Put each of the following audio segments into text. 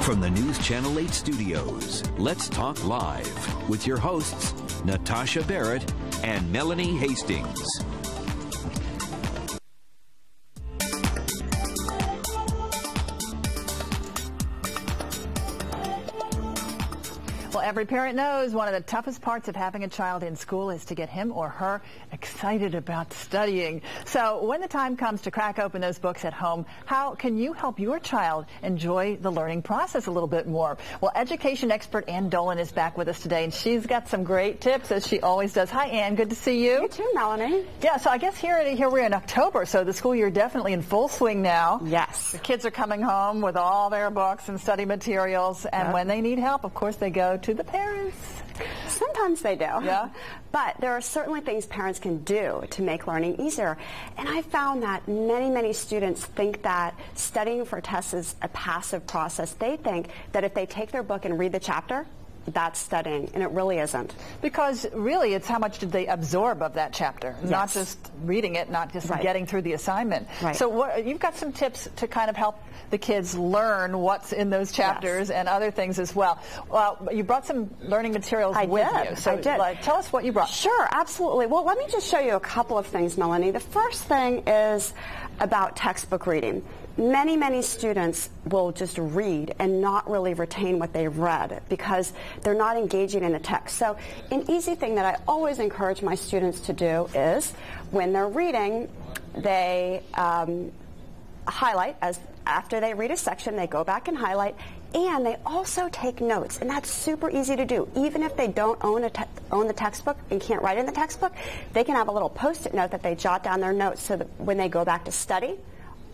From the News Channel 8 studios, let's talk live with your hosts, Natasha Barrett and Melanie Hastings. Well, every parent knows one of the toughest parts of having a child in school is to get him or her excited about studying. So when the time comes to crack open those books at home, how can you help your child enjoy the learning process a little bit more? Well, education expert Ann Dolan is back with us today, and she's got some great tips, as she always does. Hi, Ann. Good to see you. You too, Melanie. Yeah, so I guess here we're in October, so the school year definitely in full swing now. Yes. The kids are coming home with all their books and study materials, and when they need help, of course, they go to the parents. Sometimes they do. Yeah. But there are certainly things parents can do to make learning easier. And I found that many students think that studying for tests is a passive process. They think that if they take their book and read the chapter, that's studying, and it really isn't. Because really, it's how much did they absorb of that chapter, not just reading it, not just getting through the assignment. Right. So you've got some tips to kind of help the kids learn what's in those chapters and other things as well. Well, you brought some learning materials with you. So I did. Tell us what you brought. Sure, absolutely. Well, let me just show you a couple of things, Melanie. The first thing is about textbook reading. Many students will just read and not really retain what they've read because they're not engaging in the text. So an easy thing that I always encourage my students to do is when they're reading, they highlight. After they read a section, they go back and highlight, and they also take notes, and that's super easy to do. Even if they don't own the textbook and can't write in the textbook, they can have a little Post-it note that they jot down their notes so that when they go back to study,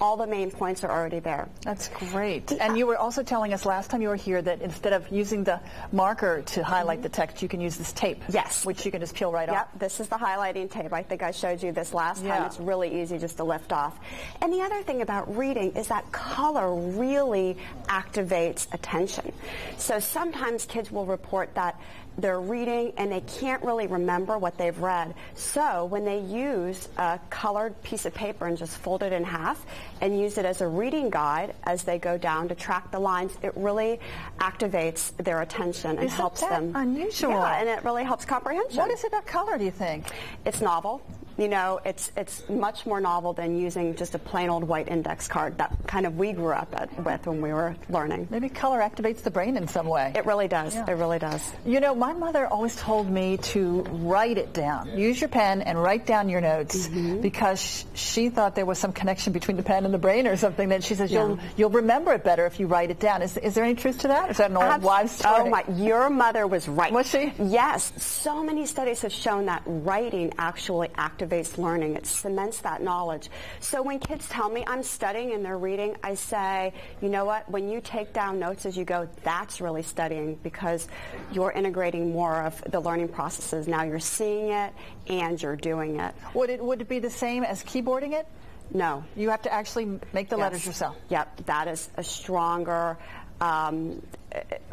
all the main points are already there. That's great. Yeah. And you were also telling us last time you were here that instead of using the marker to highlight the text, you can use this tape. Yes. Which you can just peel right off. Yep, this is the highlighting tape. I think I showed you this last time. It's really easy just to lift off. And the other thing about reading is that color really activates attention. So sometimes kids will report that they're reading and they can't really remember what they've read. So when they use a colored piece of paper and just fold it in half and use it as a reading guide as they go down to track the lines, it really activates their attention and helps them. Unusual. Yeah, and it really helps comprehension. What is it about color, do you think? It's novel. You know, it's much more novel than using just a plain old white index card that kind of we grew up with when we were learning. Maybe color activates the brain in some way. It really does. Yeah. It really does. You know, my mother always told me to write it down. Use your pen and write down your notes because she thought there was some connection between the pen and the brain or something. That she says you'll remember it better if you write it down. Is there any truth to that? Is that an old wives' story? Oh my! Your mother was right. Was she? Yes. So many studies have shown that writing actually activates learning. It cements that knowledge. So when kids tell me I'm studying and they're reading, I say, you know what? When you take down notes as you go, that's really studying because you're integrating more of the learning processes. Now you're seeing it and you're doing it. Would it be the same as keyboarding it? No. You have to actually make the letters yourself. Yep. That is a stronger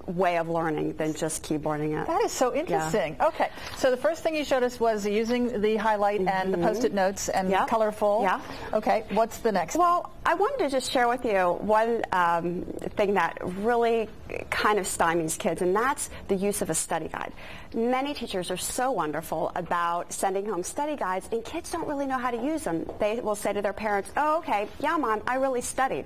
way of learning than just keyboarding it. That is so interesting. Yeah. Okay, so the first thing you showed us was using the highlight and the Post-it notes and colorful. Yeah. Okay, what's the next? Well, I wanted to just share with you one thing that really kind of stymies kids, and that's the use of a study guide. Many teachers are so wonderful about sending home study guides, and kids don't really know how to use them. They will say to their parents, oh, okay, yeah, Mom, I really studied.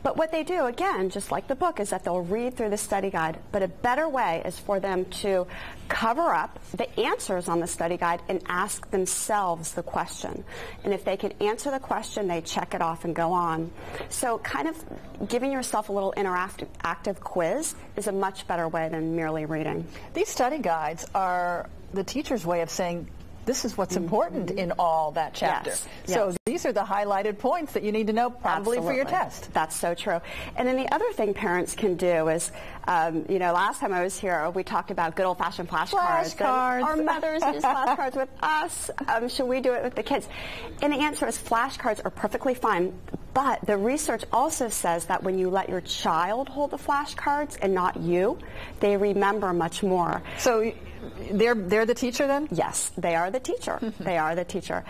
But what they do, again, just like the book, is that they'll read through the study guide. But a better way is for them to cover up the answers on the study guide and ask themselves the question. And if they can answer the question, they check it off and go on. So kind of giving yourself a little interactive quiz is a much better way than merely reading. These study guides are the teacher's way of saying, this is what's important in all that chapter. Yes. So these are the highlighted points that you need to know probably for your test. That's so true. And then the other thing parents can do is, you know, last time I was here, we talked about good old-fashioned flashcards. Our mothers use flashcards with us. Should we do it with the kids? And the answer is flashcards are perfectly fine. But the research also says that when you let your child hold the flashcards and not you, they remember much more. So they're the teacher then? Yes, they are the the teacher. They are the teacher.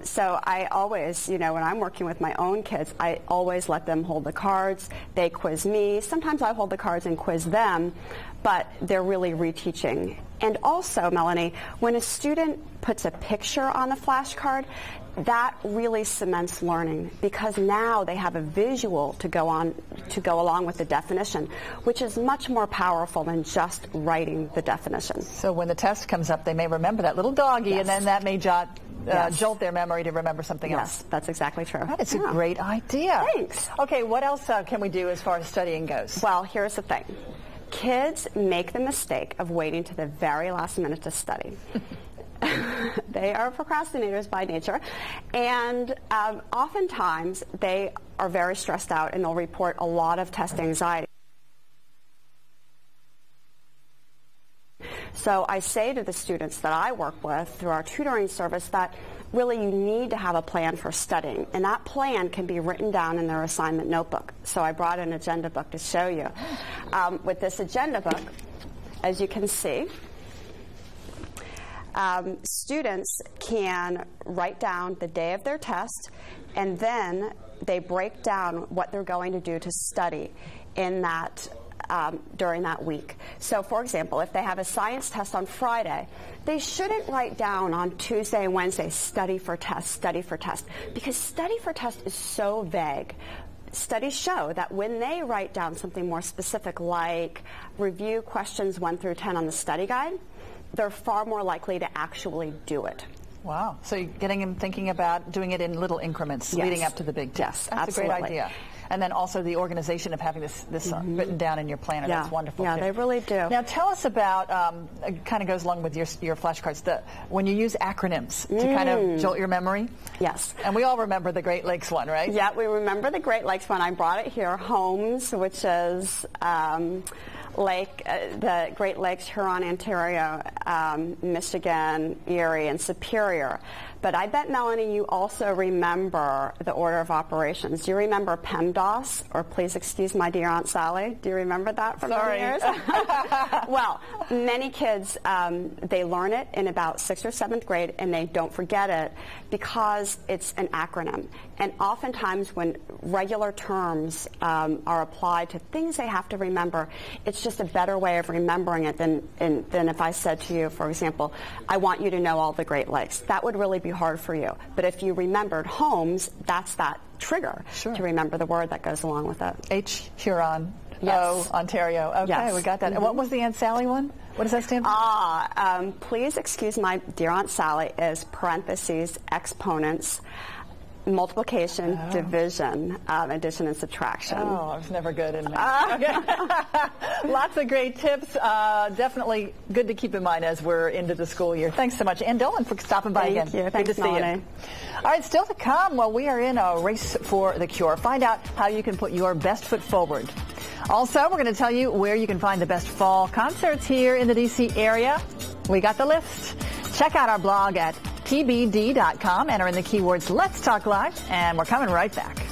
So I always, when I'm working with my own kids, I always let them hold the cards. They quiz me. Sometimes I hold the cards and quiz them, but they're really reteaching. And also, Melanie, when a student puts a picture on the flashcard, that really cements learning, because now they have a visual to go along with the definition, which is much more powerful than just writing the definition. So when the test comes up, they may remember that little doggy, Yes. and then that may jolt their memory to remember something else. Yes, that's exactly true. That is a great idea. Thanks. Okay, what else can we do as far as studying goes? Well, here's the thing. Kids make the mistake of waiting to the very last minute to study. They are procrastinators by nature, and oftentimes they are very stressed out, and they'll report a lot of test anxiety. So I say to the students that I work with through our tutoring service that really you need to have a plan for studying, and that plan can be written down in their assignment notebook. So I brought an agenda book to show you. With this agenda book, as you can see, students can write down the day of their test, and then they break down what they're going to do to study in that during that week. So, for example, if they have a science test on Friday, they shouldn't write down on Tuesday and Wednesday, study for test, because study for test is so vague. Studies show that when they write down something more specific, like review questions 1 through 10 on the study guide, they're far more likely to actually do it. Wow. So you're getting them thinking about doing it in little increments leading up to the big test. Yes, That's absolutely. a great idea. And then also the organization of having this written down in your planner. Yeah. That's wonderful. Yeah, too. they really do. Now tell us about, it kind of goes along with your flashcards, when you use acronyms to kind of jolt your memory. Yes. And we all remember the Great Lakes one, right? Yeah, we remember the Great Lakes one. I brought it here, HOMES, which is the Great Lakes, Huron, Ontario, Michigan, Erie, and Superior. But I bet, Melanie, you also remember the order of operations. Do you remember PEMDAS, or Please Excuse My Dear Aunt Sally? Do you remember that from the years? Well, many kids, they learn it in about 6th or 7th grade, and they don't forget it because it's an acronym. And oftentimes when regular terms are applied to things they have to remember, it's just a better way of remembering it than if I said to you, for example, I want you to know all the Great Lakes. That would really be hard for you. But if you remembered HOMES, that's that trigger to remember the word that goes along with it. H, Huron. Yes. O, Ontario. Okay, yes. We got that. And what was the Aunt Sally one? What does that stand for? Please Excuse My Dear Aunt Sally is parentheses, exponents, multiplication, division, addition, and subtraction. Oh, I was never good in that. Okay. Lots of great tips. Definitely good to keep in mind as we're into the school year. Thanks so much, Ann Dolan, for stopping by again. Thank you. Thanks, good to see you. All right, still to come. Well, we are in a race for the cure. Find out how you can put your best foot forward. Also, we're going to tell you where you can find the best fall concerts here in the D.C. area. We got the list. Check out our blog at tbd.com. Enter in the keywords Let's Talk Live, and we're coming right back.